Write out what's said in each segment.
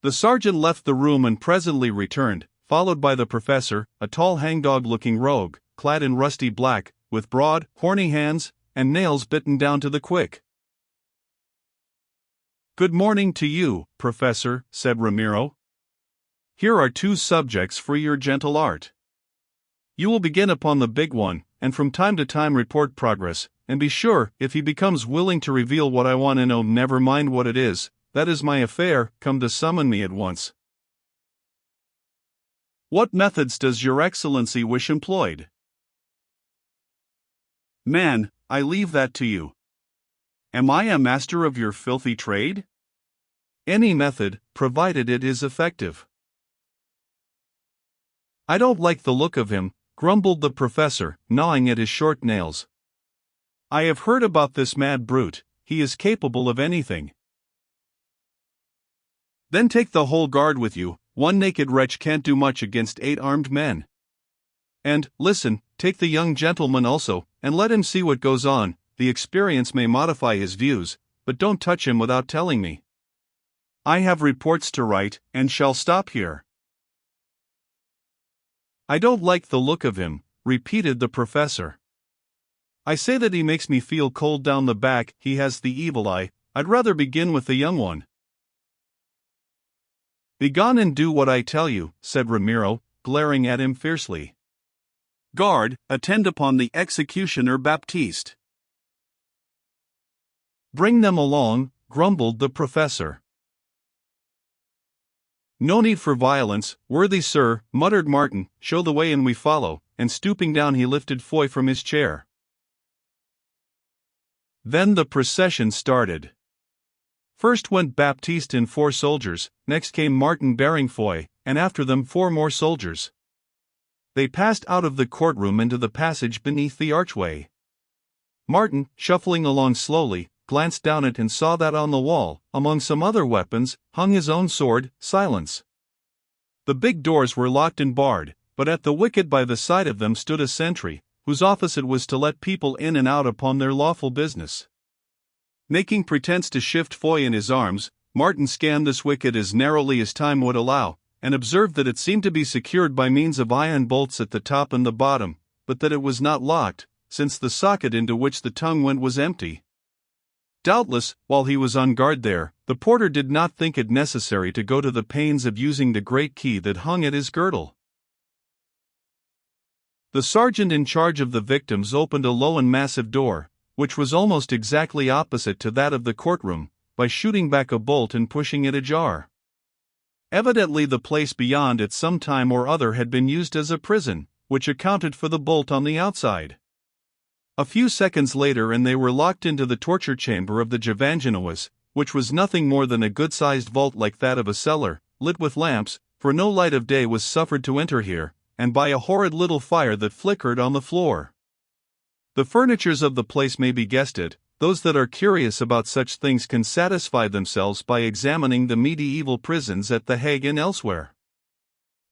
The sergeant left the room and presently returned, followed by the professor, a tall hangdog-looking rogue, clad in rusty black, with broad, horny hands, and nails bitten down to the quick. "Good morning to you, Professor," said Ramiro. "Here are 2 subjects for your gentle art. You will begin upon the big one, and from time to time report progress, and be sure, if he becomes willing to reveal what I want to know, never mind what it is, that is my affair, come to summon me at once." "What methods does your Excellency wish employed?" "Man, I leave that to you. Am I a master of your filthy trade?" "Any method, provided it is effective." "I don't like the look of him," grumbled the professor, gnawing at his short nails. "I have heard about this mad brute, he is capable of anything." "Then take the whole guard with you, one naked wretch can't do much against 8 armed men. And, listen, take the young gentleman also, and let him see what goes on, the experience may modify his views, but don't touch him without telling me. I have reports to write, and shall stop here." "I don't like the look of him," repeated the professor. "I say that he makes me feel cold down the back, he has the evil eye, I'd rather begin with the young one." "Begone and do what I tell you," said Ramiro, glaring at him fiercely. "Guard, attend upon the executioner Baptiste." "Bring them along," grumbled the professor. "No need for violence, worthy sir," muttered Martin, "show the way and we follow," and stooping down he lifted Foy from his chair. Then the procession started. First went Baptiste and 4 soldiers, next came Martin bearing Foy, and after them 4 more soldiers. They passed out of the courtroom into the passage beneath the archway. Martin, shuffling along slowly, glanced down it and saw that on the wall, among some other weapons, hung his own sword, Silence. The big doors were locked and barred, but at the wicket by the side of them stood a sentry, whose office it was to let people in and out upon their lawful business. Making pretense to shift Foy in his arms, Martin scanned this wicket as narrowly as time would allow, and observed that it seemed to be secured by means of iron bolts at the top and the bottom, but that it was not locked, since the socket into which the tongue went was empty. Doubtless, while he was on guard there, the porter did not think it necessary to go to the pains of using the great key that hung at his girdle. The sergeant in charge of the victims opened a low and massive door, which was almost exactly opposite to that of the courtroom, by shooting back a bolt and pushing it ajar. Evidently the place beyond at some time or other had been used as a prison, which accounted for the bolt on the outside. A few seconds later and they were locked into the torture chamber of the Javangenoas, which was nothing more than a good-sized vault like that of a cellar, lit with lamps, for no light of day was suffered to enter here, and by a horrid little fire that flickered on the floor. The furnitures of the place may be guessed at. Those that are curious about such things can satisfy themselves by examining the medieval prisons at The Hague and elsewhere.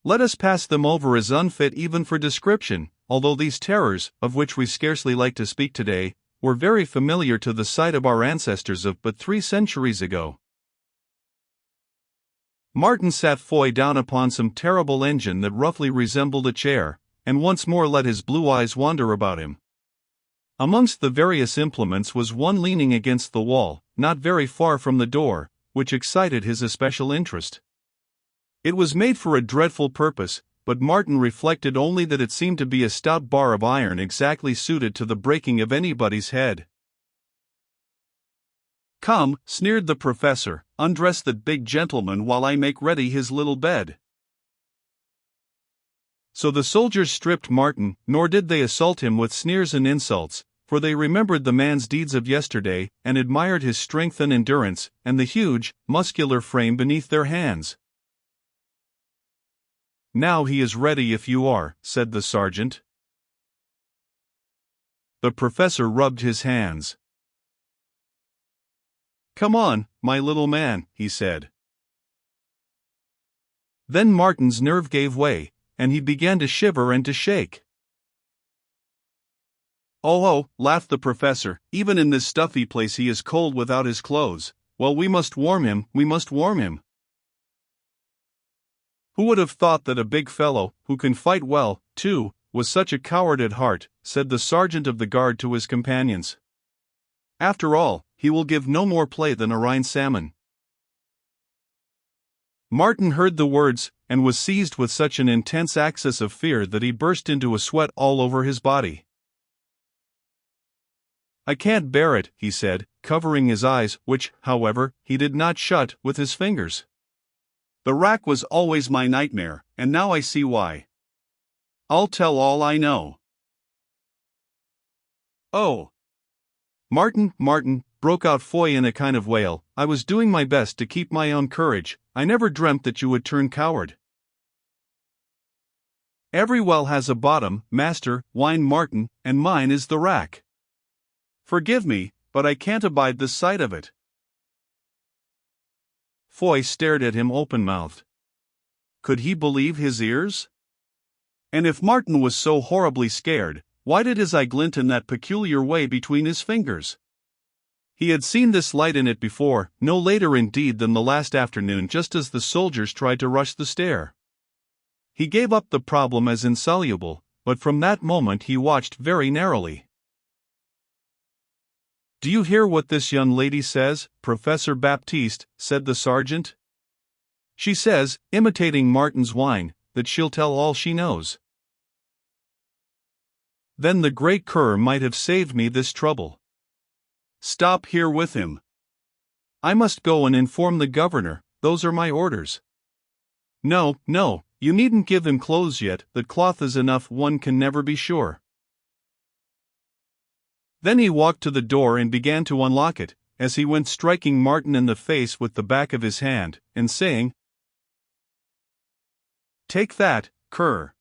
Let us pass them over as unfit even for description, although these terrors, of which we scarcely like to speak today, were very familiar to the sight of our ancestors of but 3 centuries ago. Martin sat Foy down upon some terrible engine that roughly resembled a chair, and once more let his blue eyes wander about him. Amongst the various implements was one leaning against the wall, not very far from the door, which excited his especial interest. It was made for a dreadful purpose, but Martin reflected only that it seemed to be a stout bar of iron exactly suited to the breaking of anybody's head. "Come," sneered the professor, "undress that big gentleman while I make ready his little bed." So the soldiers stripped Martin, nor did they assault him with sneers and insults, for they remembered the man's deeds of yesterday, and admired his strength and endurance, and the huge, muscular frame beneath their hands. "Now he is ready if you are," said the sergeant. The professor rubbed his hands. "Come on, my little man," he said. Then Martin's nerve gave way, and he began to shiver and to shake. "Oh," laughed the professor, "even in this stuffy place he is cold without his clothes. Well, we must warm him, we must warm him." Who would have thought that a big fellow, who can fight well, too, was such a coward at heart, said the sergeant of the guard to his companions. After all, he will give no more play than a Rhine salmon. Martin heard the words, and was seized with such an intense access of fear that he burst into a sweat all over his body. "I can't bear it," he said, covering his eyes, which, however, he did not shut with his fingers. "The rack was always my nightmare, and now I see why. I'll tell all I know." "Oh, Martin, broke out Foy in a kind of wail, "I was doing my best to keep my own courage. I never dreamt that you would turn coward." "Every well has a bottom, master," whined Martin, "and mine is the rack. Forgive me, but I can't abide the sight of it." Foy stared at him open-mouthed. Could he believe his ears? And if Martin was so horribly scared, why did his eye glint in that peculiar way between his fingers? He had seen this light in it before, no later indeed than the last afternoon, just as the soldiers tried to rush the stair. He gave up the problem as insoluble, but from that moment he watched very narrowly. "Do you hear what this young lady says, Professor Baptiste?" said the sergeant. "She says, imitating Martin's whine, that she'll tell all she knows. Then the great cur might have saved me this trouble. Stop here with him. I must go and inform the governor, those are my orders." No, you needn't give him clothes yet, that cloth is enough, one can never be sure." Then he walked to the door and began to unlock it, as he went striking Martin in the face with the back of his hand, and saying, "Take that, cur."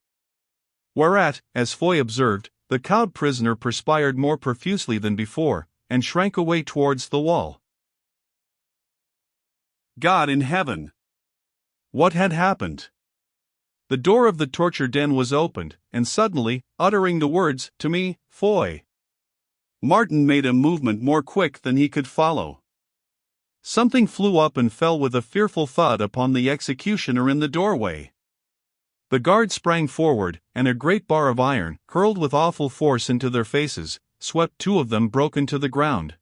Whereat, as Foy observed, the cowed prisoner perspired more profusely than before, and shrank away towards the wall. God in heaven! What had happened? The door of the torture den was opened, and suddenly, uttering the words, "To me, Foy," Martin made a movement more quick than he could follow. Something flew up and fell with a fearful thud upon the executioner in the doorway. The guard sprang forward, and a great bar of iron, hurled with awful force into their faces, swept two of them broken to the ground.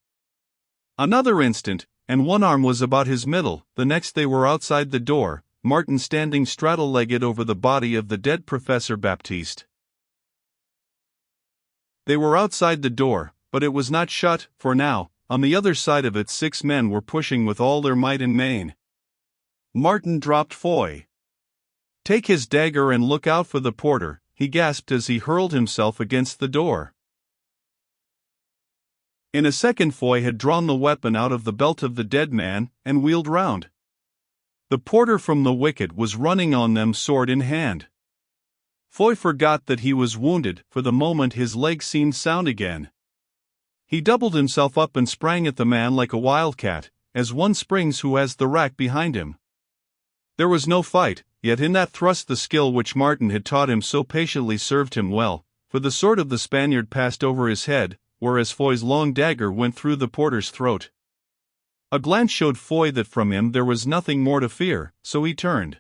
Another instant, and one arm was about his middle, the next they were outside the door, Martin standing straddle-legged over the body of the dead Professor Baptiste. They were outside the door, but it was not shut, for now, on the other side of it 6 men were pushing with all their might and main. Martin dropped Foy. "Take his dagger and look out for the porter," he gasped as he hurled himself against the door. In a second Foy had drawn the weapon out of the belt of the dead man, and wheeled round. The porter from the wicket was running on them sword in hand. Foy forgot that he was wounded, for the moment his legs seemed sound again. He doubled himself up and sprang at the man like a wildcat, as one springs who has the rack behind him. There was no fight, yet in that thrust the skill which Martin had taught him so patiently served him well, for the sword of the Spaniard passed over his head, whereas Foy's long dagger went through the porter's throat. A glance showed Foy that from him there was nothing more to fear, so he turned.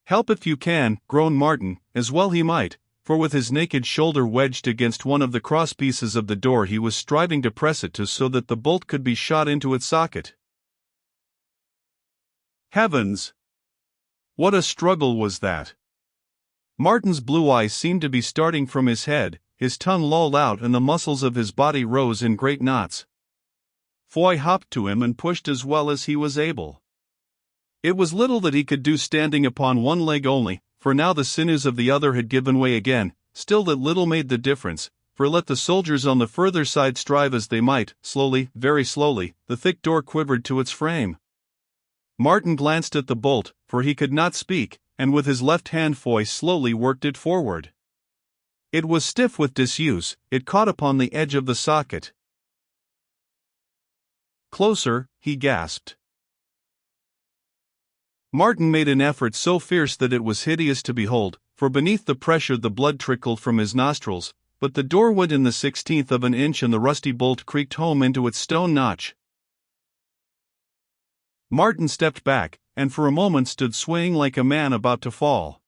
"Help if you can," groaned Martin, as well he might, for with his naked shoulder wedged against one of the crosspieces of the door he was striving to press it to so that the bolt could be shot into its socket. Heavens! What a struggle was that! Martin's blue eyes seemed to be starting from his head, his tongue lolled out and the muscles of his body rose in great knots. Foy hopped to him and pushed as well as he was able. It was little that he could do standing upon one leg only, for now the sinews of the other had given way again, still that little made the difference, for let the soldiers on the further side strive as they might, slowly, very slowly, the thick door quivered to its frame. Martin glanced at the bolt, for he could not speak, and with his left hand Foy slowly worked it forward. It was stiff with disuse, it caught upon the edge of the socket. "Closer," he gasped. Martin made an effort so fierce that it was hideous to behold, for beneath the pressure the blood trickled from his nostrils, but the door went in the 16th of an inch and the rusty bolt creaked home into its stone notch. Martin stepped back, and for a moment stood swaying like a man about to fall.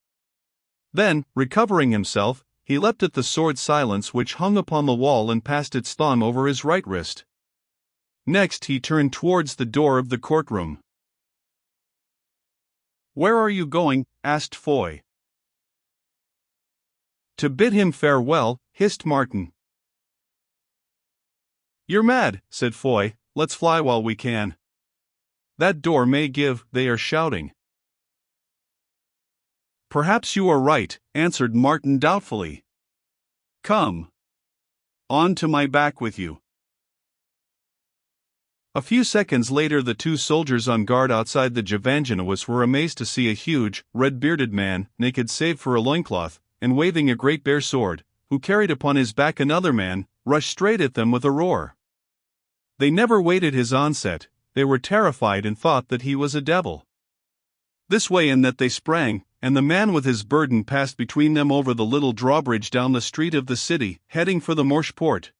Then, recovering himself, he leapt at the sword Silence which hung upon the wall and passed its thumb over his right wrist. Next he turned towards the door of the courtroom. "Where are you going?" asked Foy. "To bid him farewell," hissed Martin. "You're mad," said Foy, "let's fly while we can. That door may give," they are shouting. "Perhaps you are right," answered Martin doubtfully. "Come. On to my back with you." A few seconds later the two soldiers on guard outside the Evangelist were amazed to see a huge, red-bearded man, naked save for a loincloth, and waving a great bare sword, who carried upon his back another man, rush straight at them with a roar. They never waited his onset, they were terrified and thought that he was a devil. This way and that they sprang, and the man with his burden passed between them over the little drawbridge down the street of the city, heading for the Morschport.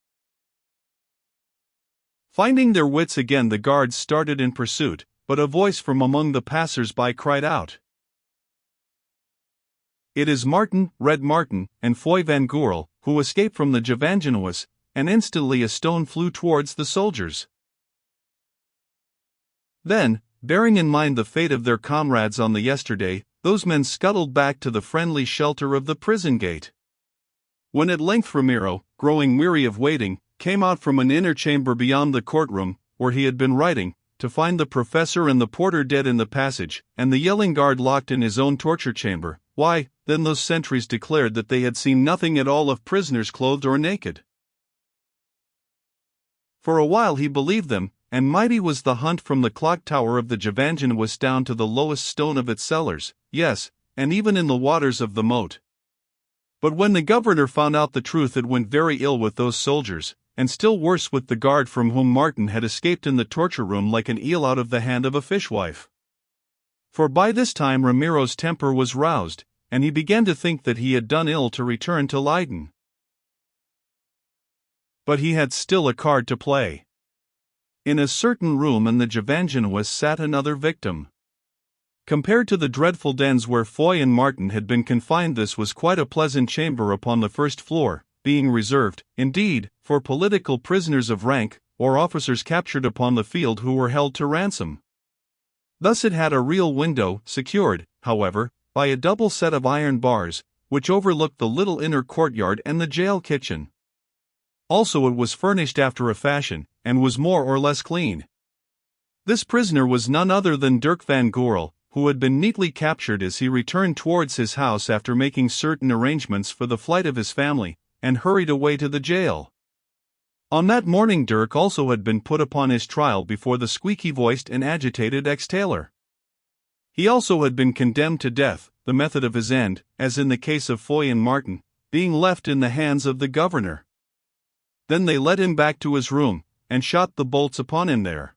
Finding their wits again, the guards started in pursuit, but a voice from among the passers-by cried out, "It is Martin, Red Martin, and Foy van Goorl, who escaped from the Evangelist," and instantly a stone flew towards the soldiers. Then, bearing in mind the fate of their comrades on the yesterday, those men scuttled back to the friendly shelter of the prison gate. When at length Ramiro, growing weary of waiting, came out from an inner chamber beyond the courtroom, where he had been writing, to find the professor and the porter dead in the passage, and the yelling guard locked in his own torture chamber, why, then those sentries declared that they had seen nothing at all of prisoners clothed or naked. For a while he believed them, and mighty was the hunt from the clock tower of the Evangelist down to the lowest stone of its cellars, yes, and even in the waters of the moat. But when the governor found out the truth, it went very ill with those soldiers, and still worse with the guard from whom Martin had escaped in the torture room like an eel out of the hand of a fishwife. For by this time Ramiro's temper was roused, and he began to think that he had done ill to return to Leyden. But he had still a card to play. In a certain room in the Evangelist sat another victim. Compared to the dreadful dens where Foy and Martin had been confined, this was quite a pleasant chamber upon the first floor, being reserved, indeed, for political prisoners of rank, or officers captured upon the field who were held to ransom. Thus it had a real window, secured, however, by a double set of iron bars, which overlooked the little inner courtyard and the jail kitchen. Also it was furnished after a fashion, and was more or less clean. This prisoner was none other than Dirk van Goorl, who had been neatly captured as he returned towards his house after making certain arrangements for the flight of his family, and hurried away to the jail. On that morning Dirk also had been put upon his trial before the squeaky-voiced and agitated ex-tailor. He also had been condemned to death, the method of his end, as in the case of Foy and Martin, being left in the hands of the governor. Then they led him back to his room, and shot the bolts upon him there.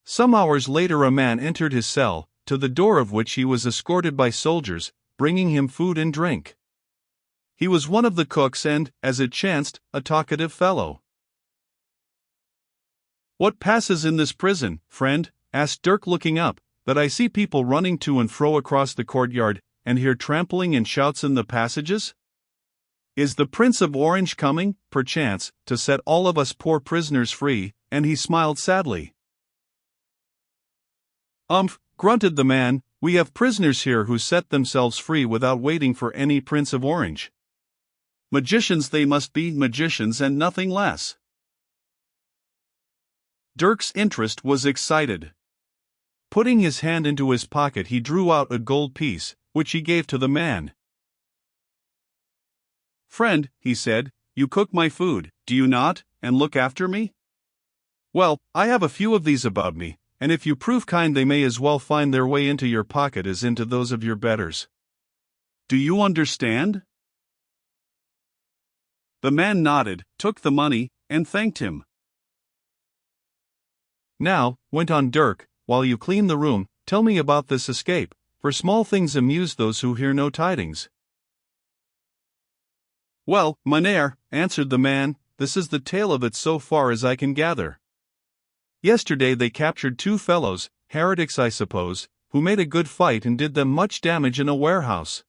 Some hours later a man entered his cell, to the door of which he was escorted by soldiers, bringing him food and drink. He was one of the cooks and, as it chanced, a talkative fellow. "What passes in this prison, friend?" asked Dirk, looking up, "that I see people running to and fro across the courtyard, and hear trampling and shouts in the passages? Is the Prince of Orange coming, perchance, to set all of us poor prisoners free?" And he smiled sadly. Grunted the man, "we have prisoners here who set themselves free without waiting for any Prince of Orange. Magicians they must be, magicians and nothing less." Dirk's interest was excited. Putting his hand into his pocket he drew out a gold piece, which he gave to the man. "Friend," he said, "you cook my food, do you not, and look after me? Well, I have a few of these about me, and if you prove kind they may as well find their way into your pocket as into those of your betters. Do you understand?" The man nodded, took the money, and thanked him. "Now," went on Dirk, "while you clean the room, tell me about this escape, for small things amuse those who hear no tidings." "Well, mynheer," answered the man, "this is the tale of it so far as I can gather. Yesterday they captured 2 fellows, heretics I suppose, who made a good fight and did them much damage in a warehouse.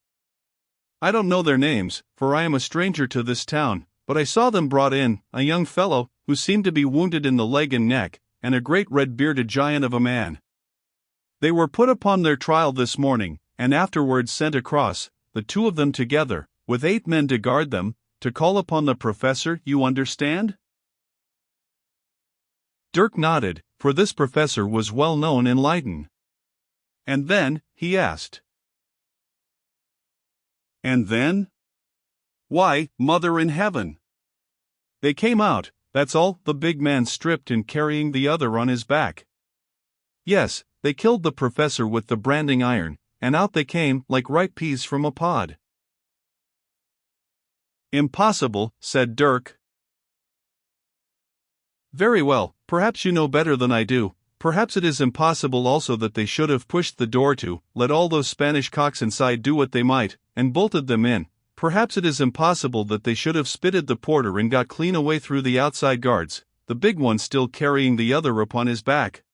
I don't know their names, for I am a stranger to this town, but I saw them brought in, a young fellow, who seemed to be wounded in the leg and neck, and a great red-bearded giant of a man. They were put upon their trial this morning, and afterwards sent across, the 2 of them together, with 8 men to guard them, to call upon the professor, you understand? Dirk nodded, for this professor was well known in Leiden. And then, he asked. And then? Why, Mother in heaven! They came out, that's all, the big man stripped and carrying the other on his back. Yes, they killed the professor with the branding iron, and out they came like ripe peas from a pod. Impossible, said Dirk. Very well, perhaps you know better than I do. Perhaps it is impossible also that they should have pushed the door to, let all those Spanish cocks inside do what they might, and bolted them in. Perhaps it is impossible that they should have spitted the porter and got clean away through the outside guards, the big one still carrying the other upon his back.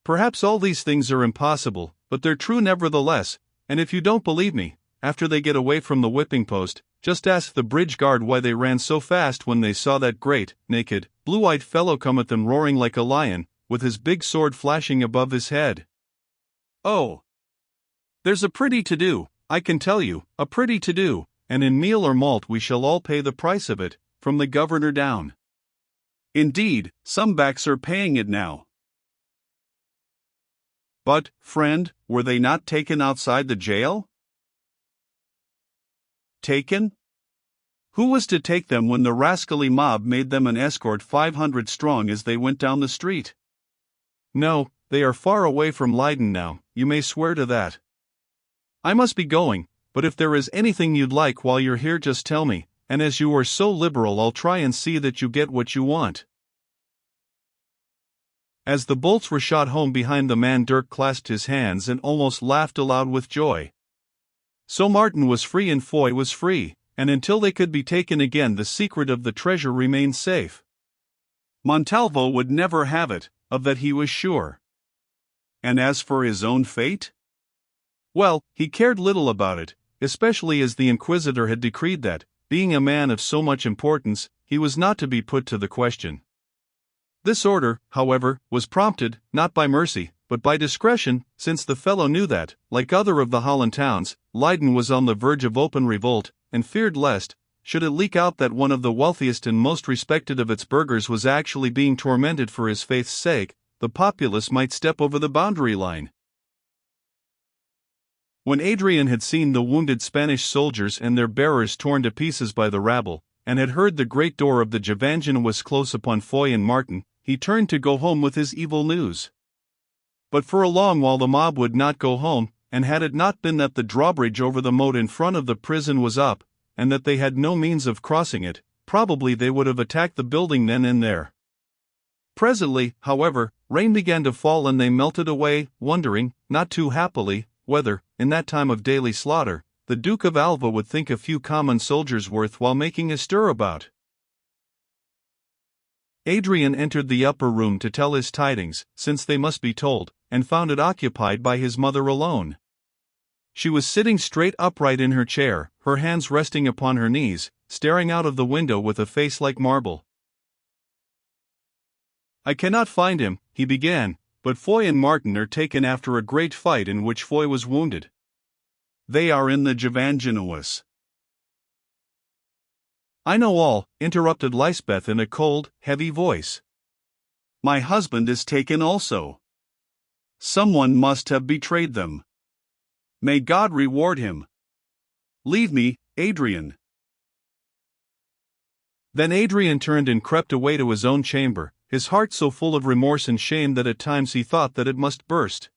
Perhaps all these things are impossible, but they're true nevertheless, and if you don't believe me, after they get away from the whipping post, just ask the bridge guard why they ran so fast when they saw that great, naked, blue-eyed fellow come at them roaring like a lion, with his big sword flashing above his head. Oh! There's a pretty to-do, I can tell you, a pretty to-do, and in meal or malt we shall all pay the price of it, from the governor down. Indeed, some backs are paying it now. But, friend, were they not taken outside the jail? Taken? Who was to take them when the rascally mob made them an escort 500 strong as they went down the street? No, they are far away from Leiden now, you may swear to that. I must be going, but if there is anything you'd like while you're here just tell me, and as you are so liberal I'll try and see that you get what you want. As the bolts were shot home behind the man, Dirk clasped his hands and almost laughed aloud with joy. So Martin was free and Foy was free, and until they could be taken again the secret of the treasure remained safe. Montalvo would never have it, of that he was sure. And as for his own fate? Well, he cared little about it, especially as the Inquisitor had decreed that, being a man of so much importance, he was not to be put to the question. This order, however, was prompted, not by mercy, but by discretion, since the fellow knew that, like other of the Holland towns, Leiden was on the verge of open revolt, and feared lest, should it leak out that one of the wealthiest and most respected of its burghers was actually being tormented for his faith's sake, the populace might step over the boundary line. When Adrian had seen the wounded Spanish soldiers and their bearers torn to pieces by the rabble, and had heard the great door of the Gevangen was close upon Foy and Martin, he turned to go home with his evil news. But for a long while the mob would not go home, and had it not been that the drawbridge over the moat in front of the prison was up, and that they had no means of crossing it, probably they would have attacked the building then and there. Presently, however, rain began to fall and they melted away, wondering, not too happily, whether, in that time of daily slaughter, the Duke of Alva would think a few common soldiers worth while making a stir about. Adrian entered the upper room to tell his tidings, since they must be told, and found it occupied by his mother alone. She was sitting straight upright in her chair, her hands resting upon her knees, staring out of the window with a face like marble. I cannot find him, he began, but Foy and Martin are taken after a great fight in which Foy was wounded. They are in the Gevangenuis. I know all, interrupted Lysbeth in a cold, heavy voice. My husband is taken also. Someone must have betrayed them. May God reward him. Leave me, Adrian. Then Adrian turned and crept away to his own chamber, his heart so full of remorse and shame that at times he thought that it must burst.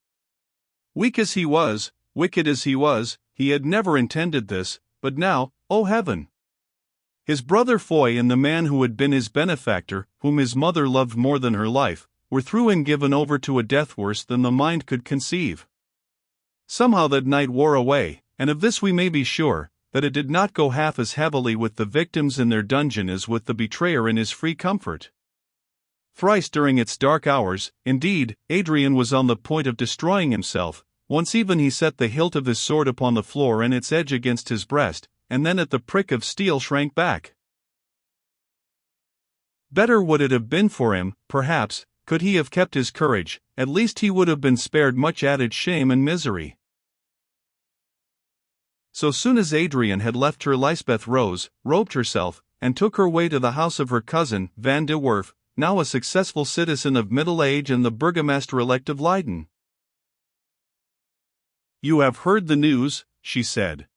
Weak as he was, wicked as he was, he had never intended this, but now, oh heaven! His brother Foy and the man who had been his benefactor, whom his mother loved more than her life, were through and given over to a death worse than the mind could conceive. Somehow that night wore away, and of this we may be sure, that it did not go half as heavily with the victims in their dungeon as with the betrayer in his free comfort. Thrice during its dark hours, indeed, Adrian was on the point of destroying himself. Once even he set the hilt of his sword upon the floor and its edge against his breast, and then at the prick of steel shrank back. Better would it have been for him, perhaps, could he have kept his courage. At least he would have been spared much added shame and misery. So soon as Adrian had left her, Lysbeth rose, robed herself, and took her way to the house of her cousin, Van de Werf, now a successful citizen of middle age and the burgomaster-elect of Leiden. "You have heard the news," she said.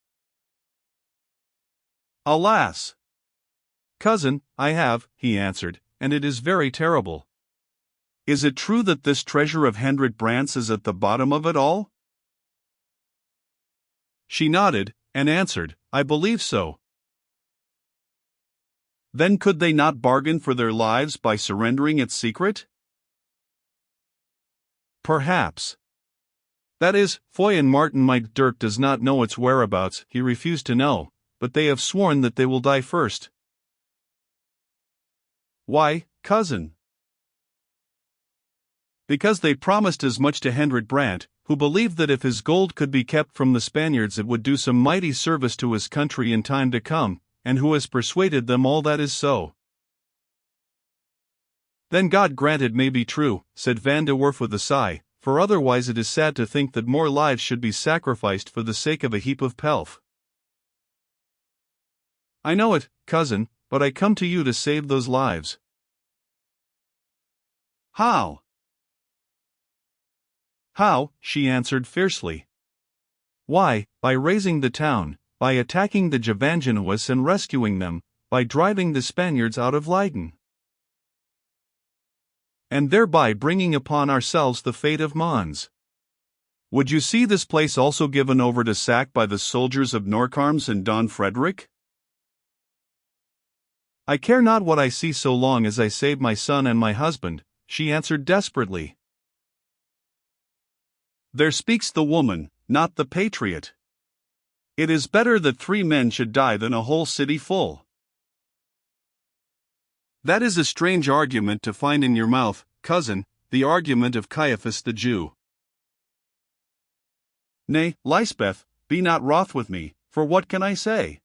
"Alas! Cousin, I have," he answered, "and it is very terrible." "Is it true that this treasure of Hendrik Brandt's is at the bottom of it all?" She nodded, and answered, "I believe so." "Then could they not bargain for their lives by surrendering its secret?" "Perhaps. That is, Foy and Martin might. Dirk does not know its whereabouts, he refused to know, but they have sworn that they will die first." "Why, cousin?" "Because they promised as much to Hendrik Brandt, who believed that if his gold could be kept from the Spaniards it would do some mighty service to his country in time to come, and who has persuaded them all that is so." "Then God grant it may be true," said Van de Werf with a sigh, "for otherwise it is sad to think that more lives should be sacrificed for the sake of a heap of pelf." "I know it, cousin, but I come to you to save those lives." "How?" "How?" she answered fiercely. "Why, by razing the town, by attacking the Gevangenuis and rescuing them, by driving the Spaniards out of Leiden, and thereby bringing upon ourselves the fate of Mons. Would you see this place also given over to sack by the soldiers of Noircarmes and Don Frederick?" "I care not what I see so long as I save my son and my husband," she answered desperately. "There speaks the woman, not the patriot. It is better that 3 men should die than a whole city full." "That is a strange argument to find in your mouth, cousin, the argument of Caiaphas the Jew." "Nay, Lysbeth, be not wroth with me, for what can I say?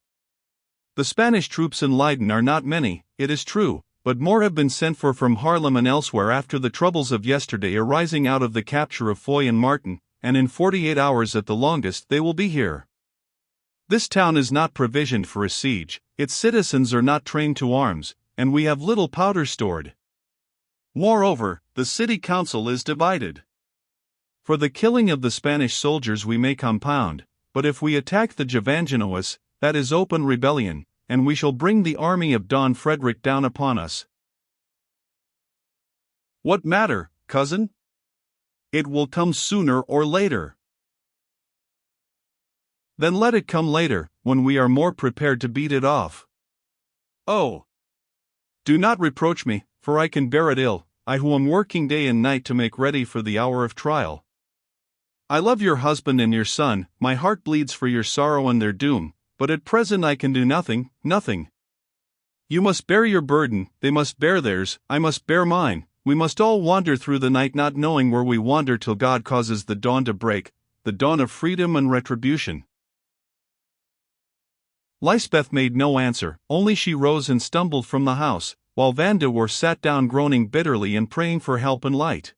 The Spanish troops in Leiden are not many, it is true, but more have been sent for from Haarlem and elsewhere after the troubles of yesterday arising out of the capture of Foy and Martin, and in 48 hours at the longest they will be here. This town is not provisioned for a siege, its citizens are not trained to arms, and we have little powder stored. Moreover, the city council is divided. For the killing of the Spanish soldiers we may compound, but if we attack the Gevangenuis, that is open rebellion, and we shall bring the army of Don Frederick down upon us." "What matter, cousin? It will come sooner or later." "Then let it come later, when we are more prepared to beat it off." "Oh! Do not reproach me, for I can bear it ill, I who am working day and night to make ready for the hour of trial. I love your husband and your son, my heart bleeds for your sorrow and their doom, but at present I can do nothing, nothing. You must bear your burden, they must bear theirs, I must bear mine, we must all wander through the night not knowing where we wander till God causes the dawn to break, the dawn of freedom and retribution." Lysbeth made no answer, only she rose and stumbled from the house, while Van de Werf sat down groaning bitterly and praying for help and light.